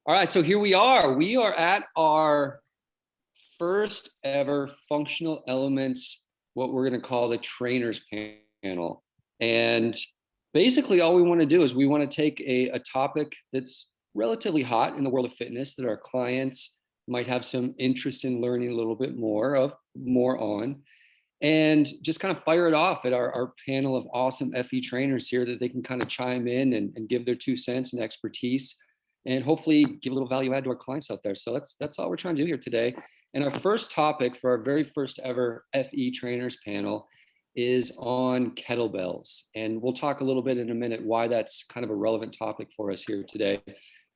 All right, so here we are. We are at our first ever functional elements, what we're going to call the trainers panel. And basically all we want to do is we want to take a topic that's relatively hot in the world of fitness that our clients might have some interest in learning a little bit more on, and just kind of fire it off at our panel of awesome FE trainers here that they can kind of chime in and give their 2 cents and expertise and hopefully give a little value add to our clients out there. So that's all we're trying to do here today. And our first topic for our very first ever FE trainers panel is on kettlebells. And we'll talk a little bit in a minute why that's kind of a relevant topic for us here today.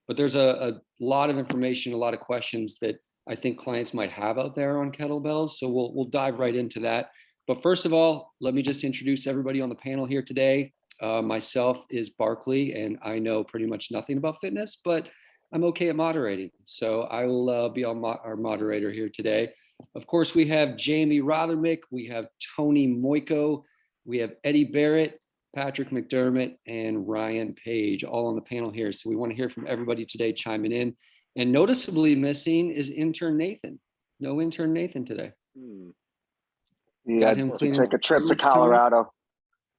But there's a lot of information, a lot of questions that I think clients might have out there on kettlebells. So we'll dive right into that. But first of all, let me just introduce everybody on the panel here today. Myself is Barkley, and I know pretty much nothing about fitness, but I'm okay at moderating. So I will be our moderator here today. Of course, we have Jamie Rothermick, we have Tony Moiko, we have Eddie Barrett, Patrick McDermott, and Ryan Page, all on the panel here. So we want to hear from everybody today chiming in. And noticeably missing is intern Nathan. No intern Nathan today. Yeah, to take a trip to Colorado.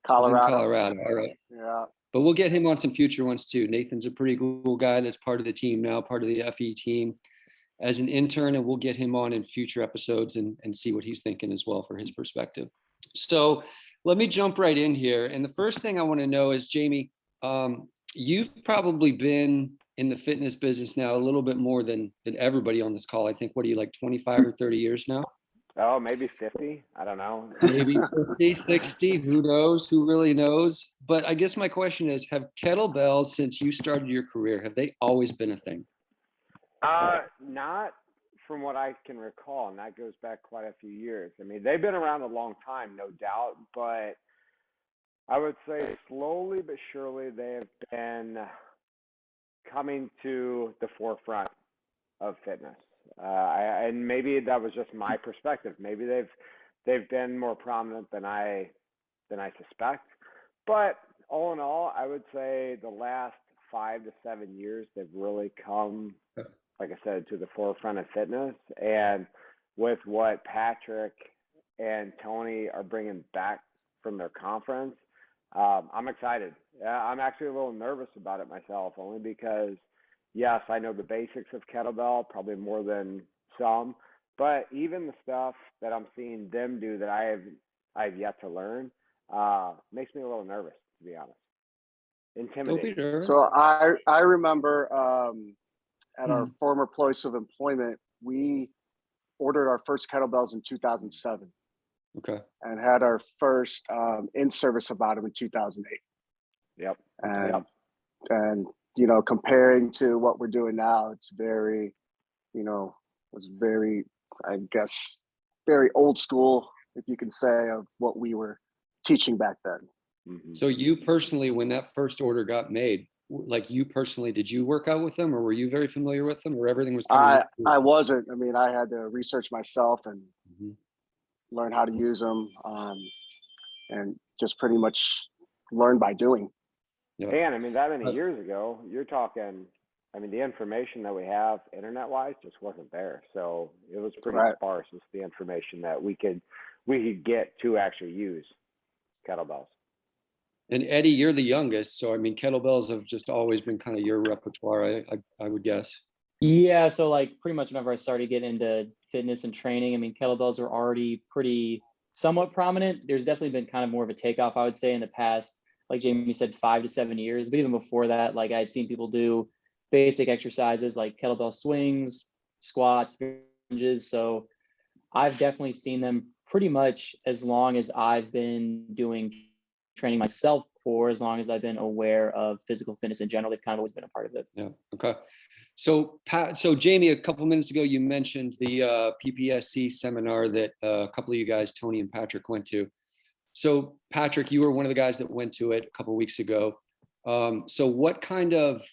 Colorado, all right. Yeah. But we'll get him on some future ones too. Nathan's a pretty cool guy that's part of the team now, part of the FE team as an intern, and we'll get him on in future episodes and see what he's thinking as well for his perspective. So let me jump right in here. And the first thing I want to know is, Jamie, you've probably been in the fitness business now a little bit more than everybody on this call. I think, what are you, like 25 or 30 years now? Oh, maybe 50. I don't know. Maybe 50, 60, who knows? Who really knows? But I guess my question is, have kettlebells, since you started your career, have they always been a thing? Not from what I can recall, and that goes back quite a few years. I mean, they've been around a long time, no doubt, but I would say slowly but surely they have been coming to the forefront of fitness. And maybe that was just my perspective. Maybe they've been more prominent than I suspect. But all in all, I would say the last 5 to 7 years they've really come, like I said, to the forefront of fitness. And with what Patrick and Tony are bringing back from their conference, I'm excited. I'm actually a little nervous about it myself, only because, yes, I know the basics of kettlebell, probably more than some, but even the stuff that I'm seeing them do that I've yet to learn makes me a little nervous, to be honest. Intimidating. So I remember at our former place of employment, we ordered our first kettlebells in 2007. Okay. And had our first in-service about them in 2008. Yep. And you know, comparing to what we're doing now, it's very, was very, I guess, very old school, if you can say, of what we were teaching back then. Mm-hmm. So you personally, when that first order got made, like you personally, did you work out with them, or were you very familiar with them, or everything was coming? I wasn't. I mean, I had to research myself and learn how to use them, and just pretty much learn by doing. Yep. And I mean, that many years ago, you're talking, I mean, the information that we have internet-wise just wasn't there. So it was pretty sparse with the information that we could get to actually use kettlebells. And Eddie, you're the youngest, so I mean, kettlebells have just always been kind of your repertoire, I would guess. Yeah, so like pretty much whenever I started getting into fitness and training, I mean, kettlebells are already pretty somewhat prominent. There's definitely been kind of more of a takeoff, I would say, in the past, like Jamie said, 5 to 7 years. But even before that, like I'd seen people do basic exercises like kettlebell swings, squats, lunges. So I've definitely seen them pretty much as long as I've been doing training myself, for as long as I've been aware of physical fitness in general. They've kind of always been a part of it. Yeah. Okay. So Jamie, a couple minutes ago, you mentioned the PPSC seminar that a couple of you guys, Tony and Patrick, went to. So Patrick, you were one of the guys that went to it a couple of weeks ago. So what kind of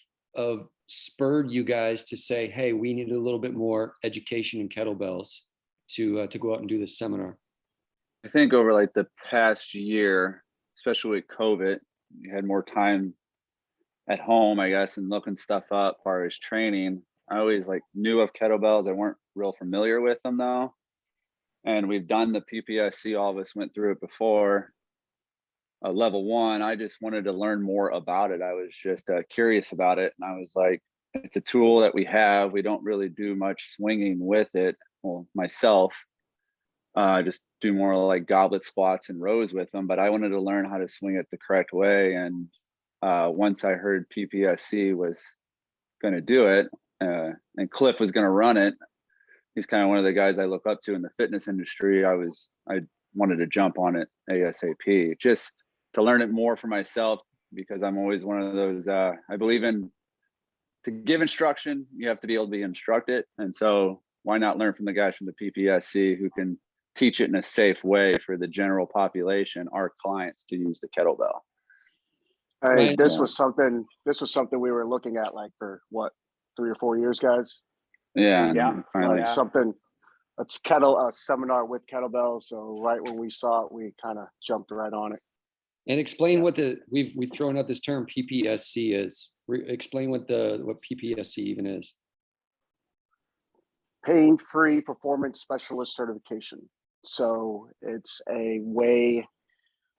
spurred you guys to say, hey, we need a little bit more education in kettlebells to go out and do this seminar? I think over like the past year, especially with COVID, you had more time at home, I guess, and looking stuff up as far as training. I always like knew of kettlebells. I weren't real familiar with them though. And we've done the PPSC, all of us went through it before. Level 1, I just wanted to learn more about it. I was just curious about it. And I was like, it's a tool that we have. We don't really do much swinging with it. Well, myself, I just do more like goblet squats and rows with them, but I wanted to learn how to swing it the correct way. And once I heard PPSC was going to do it, and Cliff was going to run it, he's kind of one of the guys I look up to in the fitness industry. I wanted to jump on it ASAP just to learn it more for myself, because I'm always one of those, I believe in, to give instruction, you have to be able to be instructed. And so why not learn from the guys from the PPSC who can teach it in a safe way for the general population, our clients, to use the kettlebell. Hey, this was something we were looking at like for what, 3 or 4 years, guys. Yeah. Yeah. Finally. Like something, it's a seminar with kettlebells. So right when we saw it, we kind of jumped right on it. And explain what we've thrown out this term PPSC is. Explain what PPSC even is. Pain-free performance specialist certification. So it's a way,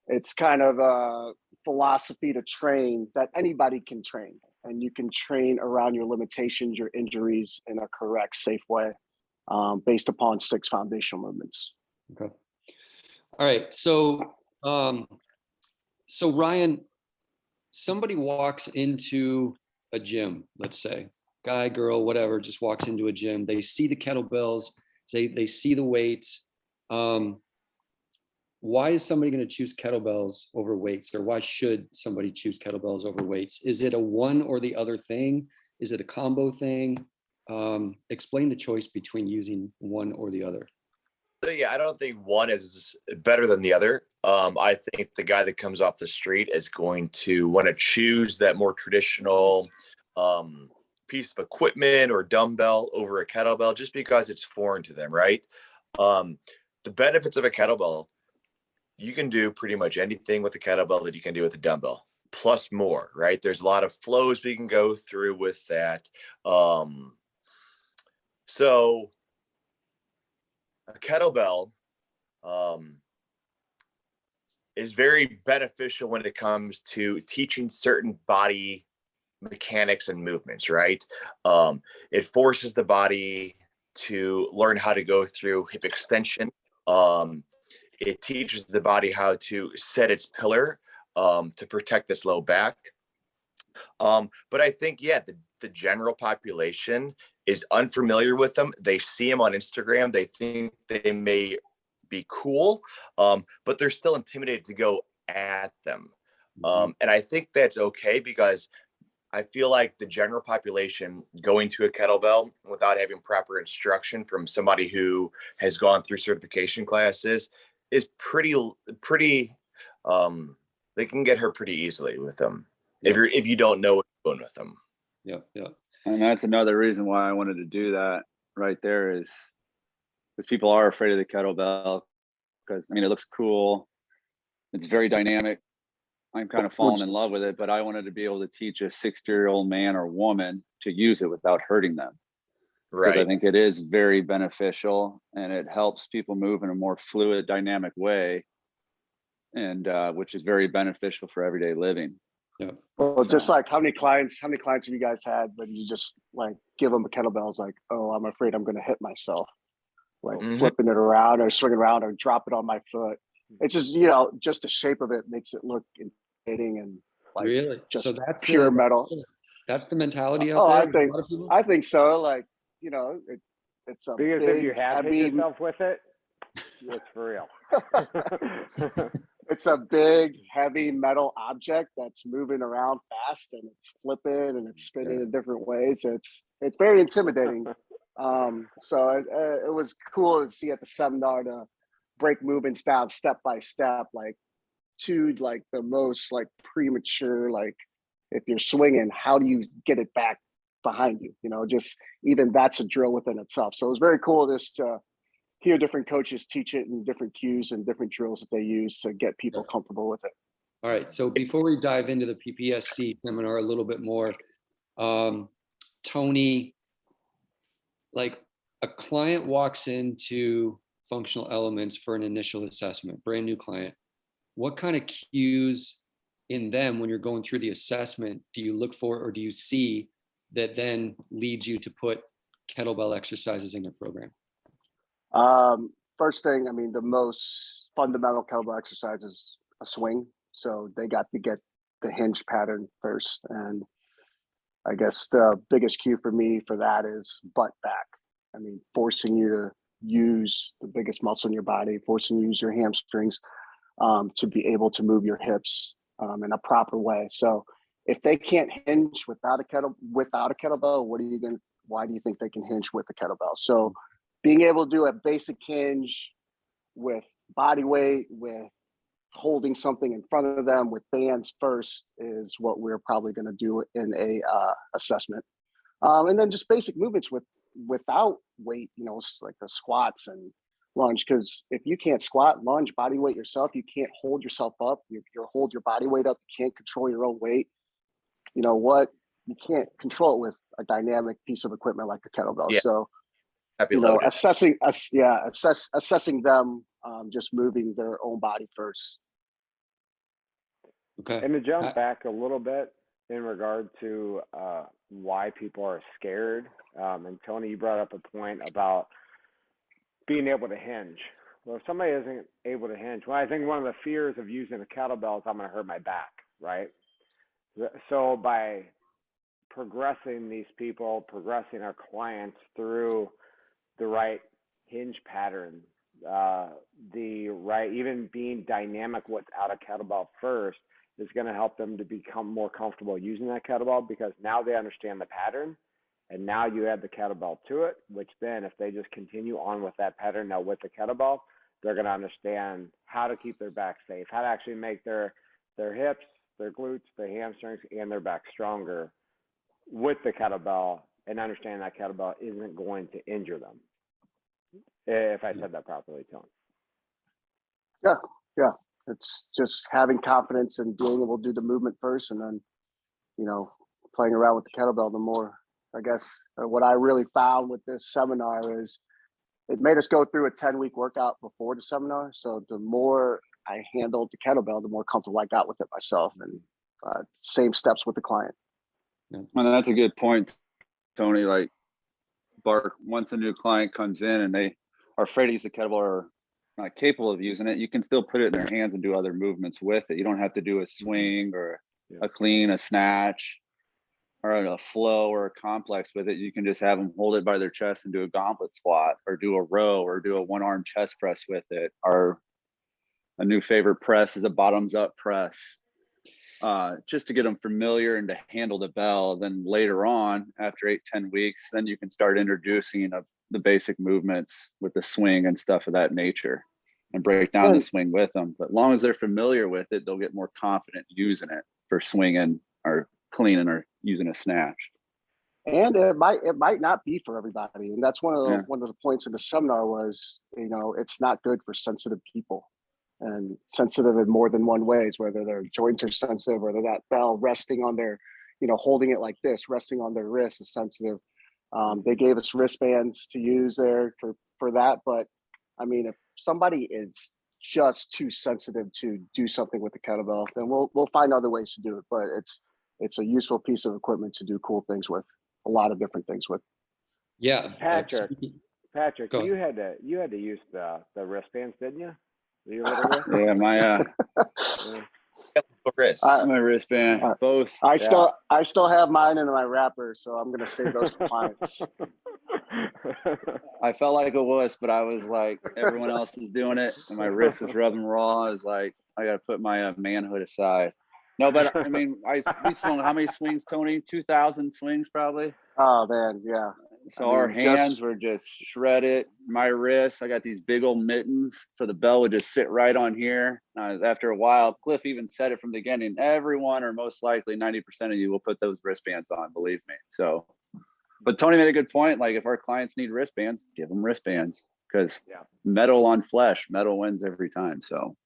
it's kind of a philosophy to train that anybody can train, and you can train around your limitations, your injuries in a correct, safe way, based upon 6 foundational movements. Okay. All right. So, so Ryan, somebody walks into a gym, let's say, guy, girl, whatever, just walks into a gym. They see the kettlebells, they see the weights. Why is somebody going to choose kettlebells over weights, or why should somebody choose kettlebells over weights? Is it a one or the other thing? Is it a combo thing? Explain the choice between using one or the other. So yeah, I don't think one is better than the other. I think the guy that comes off the street is going to want to choose that more traditional piece of equipment or dumbbell over a kettlebell just because it's foreign to them, right? The benefits of a kettlebell, you can do pretty much anything with a kettlebell that you can do with a dumbbell, plus more, right? There's a lot of flows we can go through with that. So a kettlebell is very beneficial when it comes to teaching certain body mechanics and movements, right? It forces the body to learn how to go through hip extension. It teaches the body how to set its pillar to protect its low back. But I think, yeah, the general population is unfamiliar with them. They see them on Instagram. They think they may be cool, but they're still intimidated to go at them. And I think that's okay, because I feel like the general population going to a kettlebell without having proper instruction from somebody who has gone through certification classes is pretty, they can get hurt pretty easily with them. Yeah. If you don't know what you're doing with them. Yeah. And that's another reason why I wanted to do that right there, is because people are afraid of the kettlebell, because I mean, it looks cool. It's very dynamic. I'm kind of falling in love with it, but I wanted to be able to teach a 60-year-old man or woman to use it without hurting them. Right. Because I think it is very beneficial, and it helps people move in a more fluid, dynamic way, and which is very beneficial for everyday living. Yeah. Well, just like how many clients have you guys had when you just like give them a kettlebell? It's like, oh, I'm afraid I'm going to hit myself, like flipping it around or swinging around or drop it on my foot. It's just, just the shape of it makes it look intimidating and like really just so that's pure metal. That's the mentality out there. I think so. Like, it's a because big, if you have hit yourself with it, it's for real. It's a big, heavy metal object that's moving around fast, and it's flipping and it's spinning in different ways. It's very intimidating. So it was cool to see at the seminar to break movements down step by step, like to like the most like premature, like if you're swinging, how do you get it back behind you? Just even that's a drill within itself. So it was very cool just to hear different coaches teach it and different cues and different drills that they use to get people comfortable with it. All right. So before we dive into the PPSC seminar a little bit more, Tony, like a client walks into Functional Elements for an initial assessment, brand new client. What kind of cues in them when you're going through the assessment do you look for, or do you see that then leads you to put kettlebell exercises in your program? First thing, I mean, the most fundamental kettlebell exercise is a swing. So they got to get the hinge pattern first. And I guess the biggest cue for me for that is butt back. I mean, forcing you to use the biggest muscle in your body, forcing you to use your hamstrings to be able to move your hips in a proper way. So if they can't hinge without a kettlebell, why do you think they can hinge with a kettlebell? So being able to do a basic hinge with body weight, with holding something in front of them with bands first is what we're probably going to do in a assessment. And then just basic movements without weight, you know, like the squats and lunge. Because if you can't squat, lunge, body weight yourself, you can't hold yourself up. You hold your body weight up. You can't control your own weight. You know what? You can't control it with a dynamic piece of equipment like a kettlebell. Yeah. So, Happy you know, loaded. assessing them, just moving their own body first. Okay. And to jump back a little bit in regard to why people are scared, and Tony, you brought up a point about being able to hinge. Well, if somebody isn't able to hinge, well, I think one of the fears of using a kettlebell is I'm going to hurt my back, right? So by progressing these people, progressing our clients through the right hinge pattern, even being dynamic without a kettlebell first is going to help them to become more comfortable using that kettlebell, because now they understand the pattern, and now you add the kettlebell to it, which then if they just continue on with that pattern now with the kettlebell, they're going to understand how to keep their back safe, how to actually make their hips, their glutes, their hamstrings, and their back stronger with the kettlebell, and understand that kettlebell isn't going to injure them. If I said that properly, Tony. Yeah. It's just having confidence and being able to do the movement first, and then, you know, playing around with the kettlebell. The more, I guess, what I really found with this seminar is it made us go through a 10-week workout before the seminar. So the more I handled the kettlebell, the more comfortable I got with it myself, and same steps with the client. And that's a good point, Tony. Like, Bark, once a new client comes in and they are afraid to use the kettlebell or not capable of using it, you can still put it in their hands and do other movements with it. You don't have to do a swing or a clean, a snatch, or a flow or a complex with it. You can just have them hold it by their chest and do a gauntlet squat, or do a row, or do a one-arm chest press with it. Or a new favorite press is a bottoms up press, just to get them familiar and to handle the bell. Then later on, after 8-10 weeks, then you can start introducing the basic movements with the swing and stuff of that nature, and break down the swing with them. But as long as they're familiar with it, they'll get more confident using it for swinging or cleaning or using a snatch. And it might not be for everybody, and that's one of the points of the seminar was, you know, it's not good for sensitive people, and sensitive in more than one ways, whether their joints are sensitive, whether that bell resting on their, you know, holding it like this, resting on their wrist is sensitive. They gave us wristbands to use there for that. But I mean, if somebody is just too sensitive to do something with the kettlebell, then we'll find other ways to do it. But it's a useful piece of equipment to do cool things with, a lot of different things with. Yeah. Patrick, you had to use the wristbands, didn't you? Your little wrist? Yeah, my Wrist. my wristband, both. I still have mine in my wrapper, so I'm gonna save those for clients. I felt like a wuss, but I was like, everyone else is doing it, and my wrist was rubbing raw. I was like, I got to put my manhood aside. No, but I mean, we swung how many swings, Tony? 2,000 swings, probably. Oh man, yeah. So our hands were just shredded. My wrists, I got these big old mittens, so the bell would just sit right on here. After a while, Cliff even said it from the beginning, everyone, or most likely 90% of you, will put those wristbands on, believe me. So, but Tony made a good point. Like, if our clients need wristbands, give them wristbands, because metal on flesh, metal wins every time. So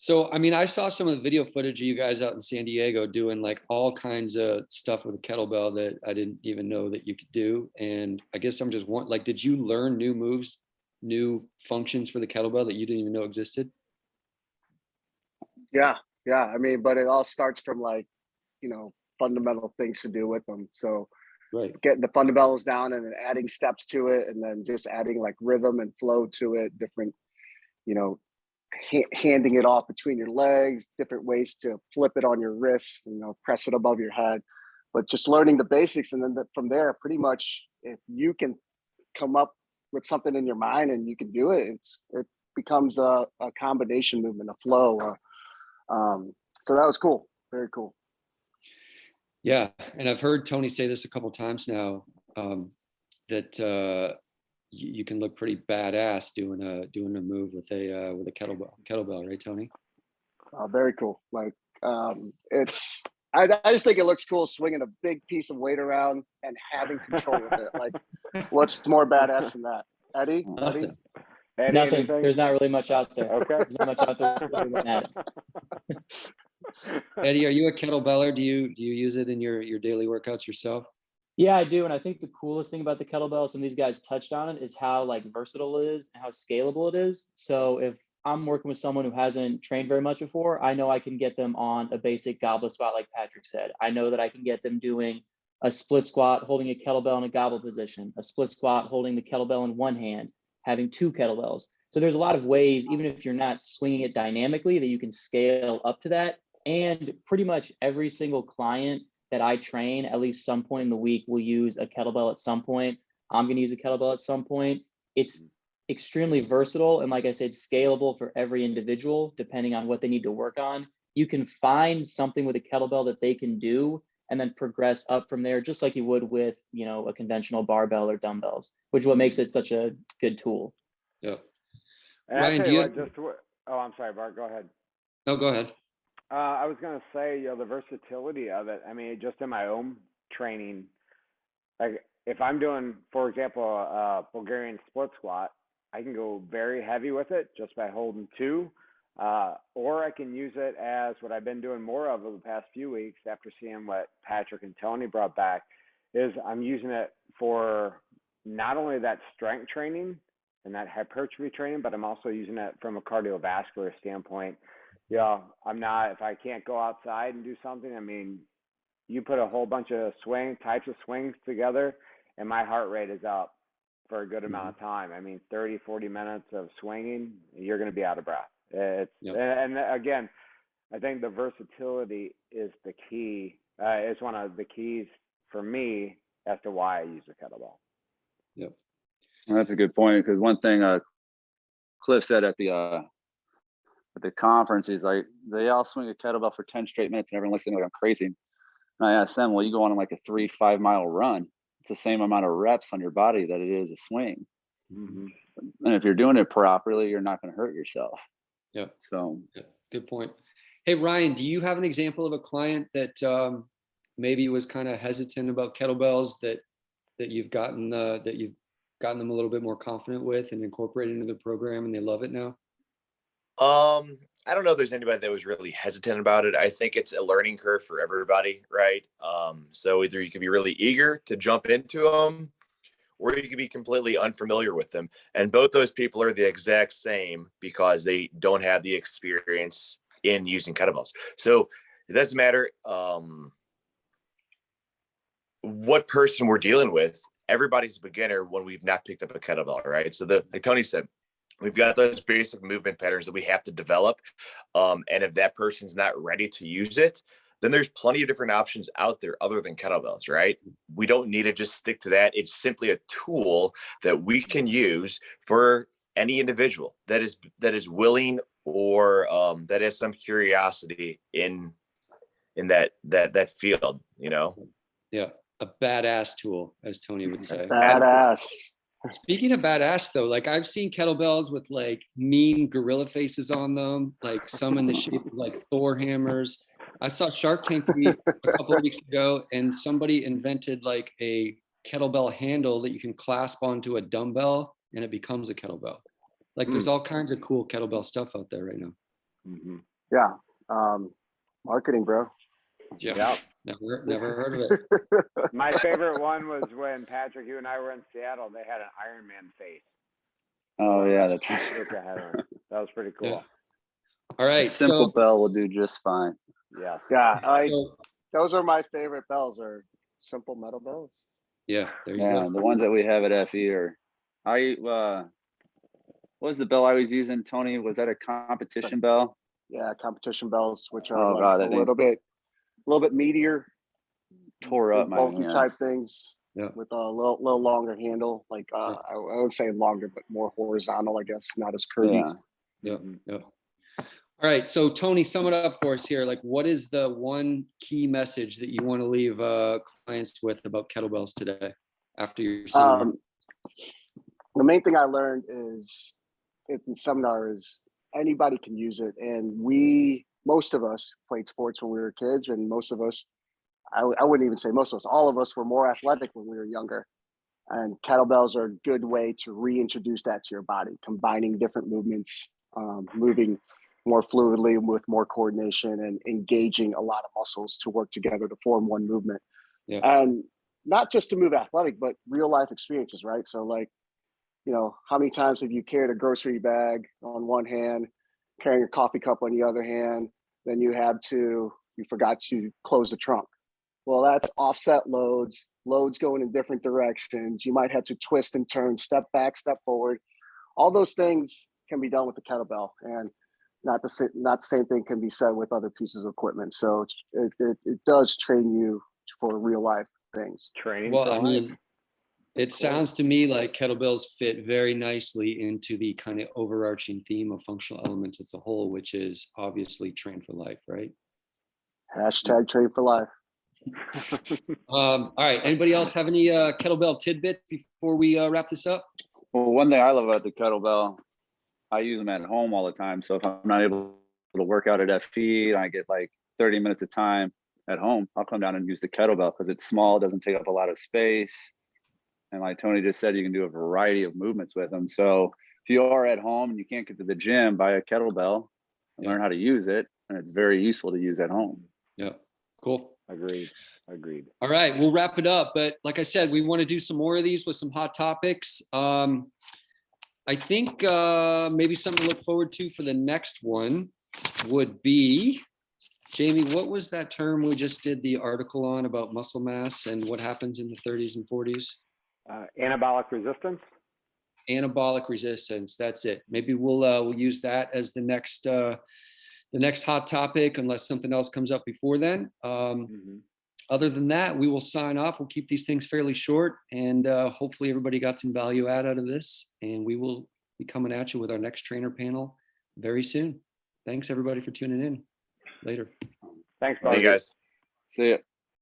So, I mean, I saw some of the video footage of you guys out in San Diego doing like all kinds of stuff with a kettlebell that I didn't even know that you could do. And I guess I'm just like, did you learn new moves, new functions for the kettlebell that you didn't even know existed? Yeah, yeah. I mean, but it all starts from like, fundamental things to do with them. So Right. getting the fundamentals down and then adding steps to it, and then just adding like rhythm and flow to it, different, you know, handing it off between your legs, different ways to flip it on your wrists, press it above your head. But just learning the basics, and then from there, pretty much, if you can come up with something in your mind and you can do it, it becomes a combination movement, a flow. So that was cool, very cool. Yeah, and I've heard Tony say this a couple times now, that you can look pretty badass doing a move with a kettlebell, right, Tony? Very cool. Like I just think it looks cool swinging a big piece of weight around and having control of it. Like, what's more badass than that, Eddie? Nothing. Eddie, Nothing. anything? There's not really much out there. Okay. There's not much out there other than that. Eddie, are you a kettlebeller? Do you use it in your daily workouts yourself? Yeah, I do. And I think the coolest thing about the kettlebell, some of these guys touched on it, is how like versatile it is and how scalable it is. So if I'm working with someone who hasn't trained very much before, I know I can get them on a basic goblet squat, like Patrick said. I know that I can get them doing a split squat, holding a kettlebell in a goblet position, a split squat, holding the kettlebell in one hand, having two kettlebells. So there's a lot of ways, even if you're not swinging it dynamically, that you can scale up to that. And pretty much every single client that I train, at least some point in the week, will use a kettlebell at some point. I'm going to use a kettlebell at some point. It's extremely versatile. And like I said, scalable for every individual, depending on what they need to work on. You can find something with a kettlebell that they can do and then progress up from there, just like you would with, a conventional barbell or dumbbells, which is what makes it such a good tool. Yeah. And Ryan, I'm sorry, Bart, go ahead. No, go ahead. I was going to say, the versatility of it. I mean, just in my own training, like if I'm doing, for example, a Bulgarian split squat, I can go very heavy with it just by holding two, or I can use it as what I've been doing more of over the past few weeks after seeing what Patrick and Tony brought back, is I'm using it for not only that strength training and that hypertrophy training, but I'm also using it from a cardiovascular standpoint. Yeah, if I can't go outside and do something, I mean, you put a whole bunch of types of swings together, and my heart rate is up for a good amount of time. I mean, 30, 40 minutes of swinging, you're going to be out of breath. And again, I think the versatility is the key. It's one of the keys for me as to why I use the kettlebell. Yep. Well, that's a good point, because one thing Cliff said at the conference, he's like, they all swing a kettlebell for 10 straight minutes and everyone looks at me like I'm crazy. And I asked them, well, you go on like a 3-5 mile run, it's the same amount of reps on your body that it is a swing. Mm-hmm. And if you're doing it properly, you're not going to hurt yourself. Yeah. So good point. Hey, Ryan, do you have an example of a client that maybe was kind of hesitant about kettlebells that you've gotten them a little bit more confident with and incorporated into the program, and they love it now? I don't know if there's anybody that was really hesitant about it. I think it's a learning curve for everybody, right? So either you could be really eager to jump into them, or you could be completely unfamiliar with them. And both those people are the exact same because they don't have the experience in using kettlebells. So it doesn't matter what person we're dealing with. Everybody's a beginner when we've not picked up a kettlebell, right? So like Tony said, we've got those basic movement patterns that we have to develop. And if that person's not ready to use it, then there's plenty of different options out there other than kettlebells, right? We don't need to just stick to that. It's simply a tool that we can use for any individual that is willing or that has some curiosity in that field, Yeah, a badass tool, as Tony would say. Badass. Speaking of badass though, like I've seen kettlebells with like mean gorilla faces on them, like some in the shape of like Thor hammers. I saw Shark Tank a couple of weeks ago, and somebody invented like a kettlebell handle that you can clasp onto a dumbbell and it becomes a kettlebell. Like there's all kinds of cool kettlebell stuff out there right now. Mm-hmm. Yeah. Marketing, bro. Yeah. Never heard of it. My favorite one was when Patrick, you and I were in Seattle. They had an Iron Man face. Oh yeah, that's Look ahead of him. That was pretty cool. Yeah. All a right. simple So bell will do just fine. Yeah. Yeah. so- Those are my favorite bells, are simple metal bells. yeah, there you Yeah, go. the ones that we have at FE are. What was the bell I was using, Tony? Was that a competition bell? Yeah, competition bells, which are Oh, like God, a that thing little bit meatier, tore up big my bulky hand. type things. Yeah. With a little longer handle, like Yeah. I would say longer, but more horizontal, I guess, not as curvy. Yeah. Yeah. All right. So Tony, sum it up for us here. Like, what is the one key message that you want to leave clients with about kettlebells today after your seminar? The main thing I learned is in seminar is anybody can use it. And most of us played sports when we were kids, and most of us, I wouldn't even say most of us, all of us were more athletic when we were younger. And kettlebells are a good way to reintroduce that to your body, combining different movements, moving more fluidly with more coordination and engaging a lot of muscles to work together to form one movement. Yeah. And not just to move athletic, but real life experiences, right? So like, how many times have you carried a grocery bag on one hand, carrying a coffee cup on the other hand, then you forgot to close the trunk. Well, that's offset loads going in different directions. You might have to twist and turn, step back, step forward. All those things can be done with the kettlebell, and not the same thing can be said with other pieces of equipment. So it does train you for real life things. Training Well, for I life. mean, it sounds to me like kettlebells fit very nicely into the kind of overarching theme of functional elements as a whole, which is obviously train for life, right? Hashtag train for life. All right. Anybody else have any kettlebell tidbits before we wrap this up? Well, one thing I love about the kettlebell, I use them at home all the time. So if I'm not able to work out at FE, I get like 30 minutes of time at home, I'll come down and use the kettlebell because it's small, it doesn't take up a lot of space. And like Tony just said, you can do a variety of movements with them. So if you are at home and you can't get to the gym, buy a kettlebell and learn how to use it. And it's very useful to use at home. Yeah. Cool. Agreed. All right, we'll wrap it up. But like I said, we want to do some more of these with some hot topics. I think maybe something to look forward to for the next one would be, Jamie, what was that term we just did the article on about muscle mass and what happens in the 30s and 40s? Anabolic resistance. Anabolic resistance. That's it. Maybe we'll use that as the next hot topic, unless something else comes up before then. Other than that, we will sign off. We'll keep these things fairly short, and hopefully everybody got some value out of this. And we will be coming at you with our next trainer panel very soon. Thanks everybody for tuning in. Later. Thanks, Hey buddy. guys. See ya.